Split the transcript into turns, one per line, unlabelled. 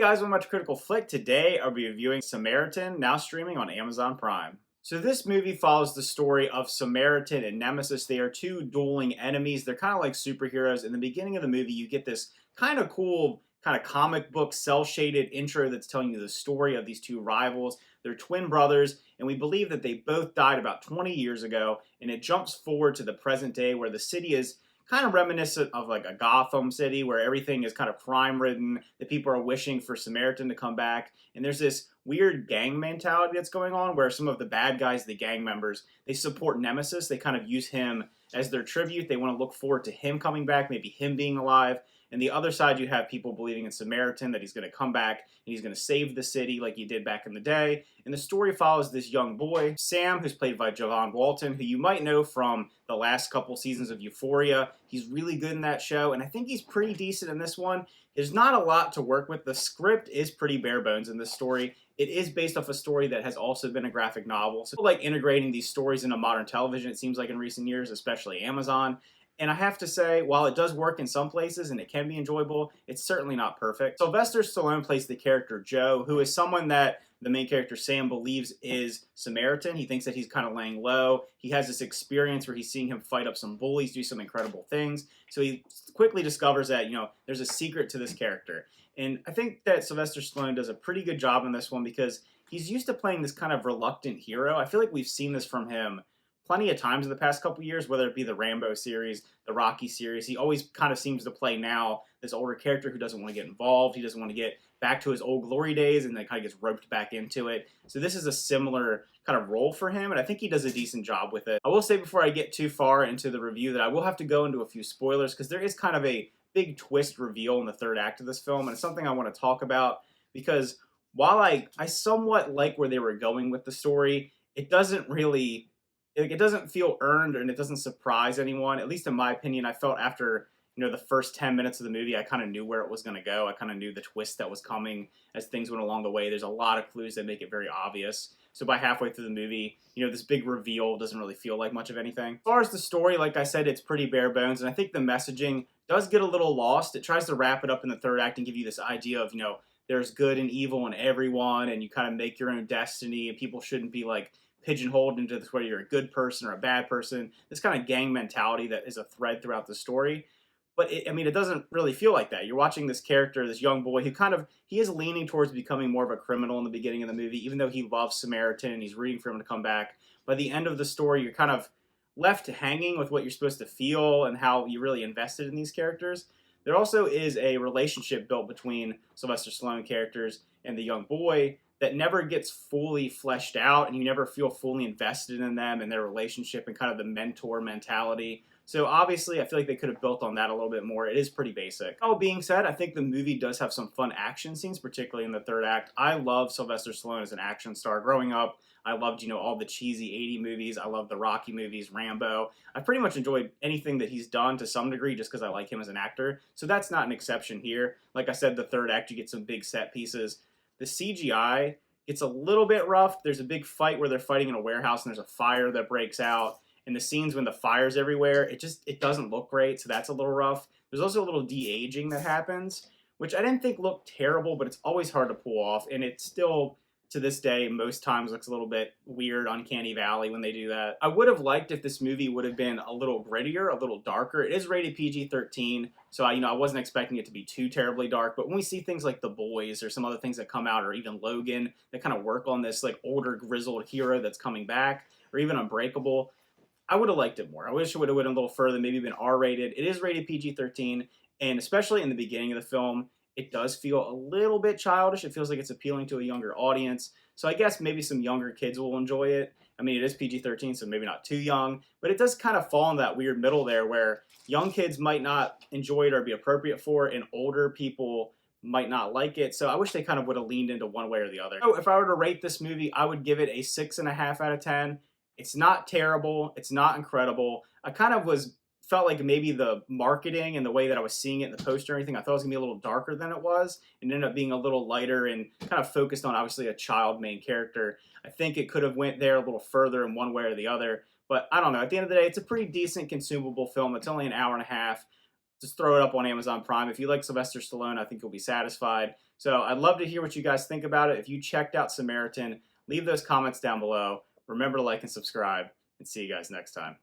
Hey guys, welcome back to Critical Flick. Today I'll be reviewing Samaritan, now streaming on Amazon Prime. So this movie follows the story of Samaritan and Nemesis. They are two dueling enemies. They're kind of like superheroes. In the beginning of the movie, you get this kind of cool, kind of comic book, cel-shaded intro that's telling you the story of these two rivals. They're twin brothers, and we believe that they both died about 20 years ago, and it jumps forward to the present day where the city is kind of reminiscent of like a Gotham City where everything is kind of crime ridden. The people are wishing for Samaritan to come back. And there's this weird gang mentality that's going on where some of the bad guys, the gang members, they support Nemesis. They kind of use him as their tribute. They want to look forward to him coming back, maybe him being alive. And the other side, you have people believing in Samaritan, that he's going to come back and he's going to save the city like he did back in the day. And the story follows this young boy, Sam, who's played by Javon Walton, who you might know from the last couple seasons of Euphoria. He's really good in that show, and I think he's pretty decent in this one. There's not a lot to work with. The script is pretty bare bones in this story. It is based off a story that has also been a graphic novel. So like integrating these stories into modern television, it seems like in recent years, especially Amazon. And I have to say, while it does work in some places and it can be enjoyable, it's certainly not perfect. Sylvester Stallone plays the character Joe, who is someone that the main character Sam believes is Samaritan. He thinks that he's kind of laying low. He has this experience where he's seeing him fight up some bullies, do some incredible things. So he quickly discovers that, there's a secret to this character. And I think that Sylvester Stallone does a pretty good job in this one because he's used to playing this kind of reluctant hero. I feel like we've seen this from him plenty of times in the past couple years, whether it be the Rambo series, the Rocky series. He always kind of seems to play now this older character who doesn't want to get involved. He doesn't want to get back to his old glory days and then kind of gets roped back into it. So this is a similar kind of role for him, and I think he does a decent job with it. I will say before I get too far into the review that I will have to go into a few spoilers because there is kind of a big twist reveal in the third act of this film, and it's something I want to talk about because while I somewhat like where they were going with the story, it doesn't feel earned and it doesn't surprise anyone. At least in my opinion, I felt after the first 10 minutes of the movie, I kind of knew where it was going to go. I kind of knew the twist that was coming as things went along the way. There's a lot of clues that make it very obvious. So by halfway through the movie, this big reveal doesn't really feel like much of anything. As far as the story, like I said, it's pretty bare bones, and I think the messaging does get a little lost. It tries to wrap it up in the third act and give you this idea of, there's good and evil in everyone, and you kind of make your own destiny, and people shouldn't be like pigeonholed into this whether you're a good person or a bad person. This kind of gang mentality that is a thread throughout the story. But it doesn't really feel like that. You're watching this character, this young boy, who he is leaning towards becoming more of a criminal in the beginning of the movie, even though he loves Samaritan and he's rooting for him to come back. By the end of the story, you're kind of left hanging with what you're supposed to feel and how you really invested in these characters. There also is a relationship built between Sylvester Stallone characters and the young boy that never gets fully fleshed out, and you never feel fully invested in them and their relationship and kind of the mentor mentality. So obviously, I feel like they could have built on that a little bit more. It is pretty basic. All being said, I think the movie does have some fun action scenes, particularly in the third act. I love Sylvester Stallone as an action star. Growing up, I loved, all the cheesy 80s movies. I love the Rocky movies, Rambo. I've pretty much enjoyed anything that he's done to some degree just because I like him as an actor. So that's not an exception here. Like I said, the third act, you get some big set pieces. The CGI, it's a little bit rough. There's a big fight where they're fighting in a warehouse and there's a fire that breaks out. And the scenes when the fire's everywhere, it doesn't look great, so that's a little rough. There's also a little de-aging that happens, which I didn't think looked terrible, but it's always hard to pull off. And it still, to this day, most times looks a little bit weird, uncanny valley when they do that. I would have liked if this movie would have been a little grittier, a little darker. It is rated PG-13, so I wasn't expecting it to be too terribly dark. But when we see things like The Boys or some other things that come out, or even Logan, that kind of work on this like older grizzled hero that's coming back, or even Unbreakable, I would have liked it more. I wish it would have went a little further, maybe been R-rated. It is rated PG-13, and especially in the beginning of the film, it does feel a little bit childish. It feels like it's appealing to a younger audience. So I guess maybe some younger kids will enjoy it. It is PG-13, so maybe not too young, but it does kind of fall in that weird middle there where young kids might not enjoy it or be appropriate for it, and older people might not like it. So I wish they kind of would have leaned into one way or the other. So if I were to rate this movie, I would give it a 6.5 out of 10. It's not terrible. It's not incredible. I kind of felt like maybe the marketing and the way that I was seeing it in the poster and everything, I thought it was going to be a little darker than it was. It ended up being a little lighter and kind of focused on, obviously, a child main character. I think it could have went there a little further in one way or the other. But I don't know. At the end of the day, it's a pretty decent consumable film. It's only an hour and a half. Just throw it up on Amazon Prime. If you like Sylvester Stallone, I think you'll be satisfied. So I'd love to hear what you guys think about it. If you checked out Samaritan, leave those comments down below. Remember to like and subscribe, and see you guys next time.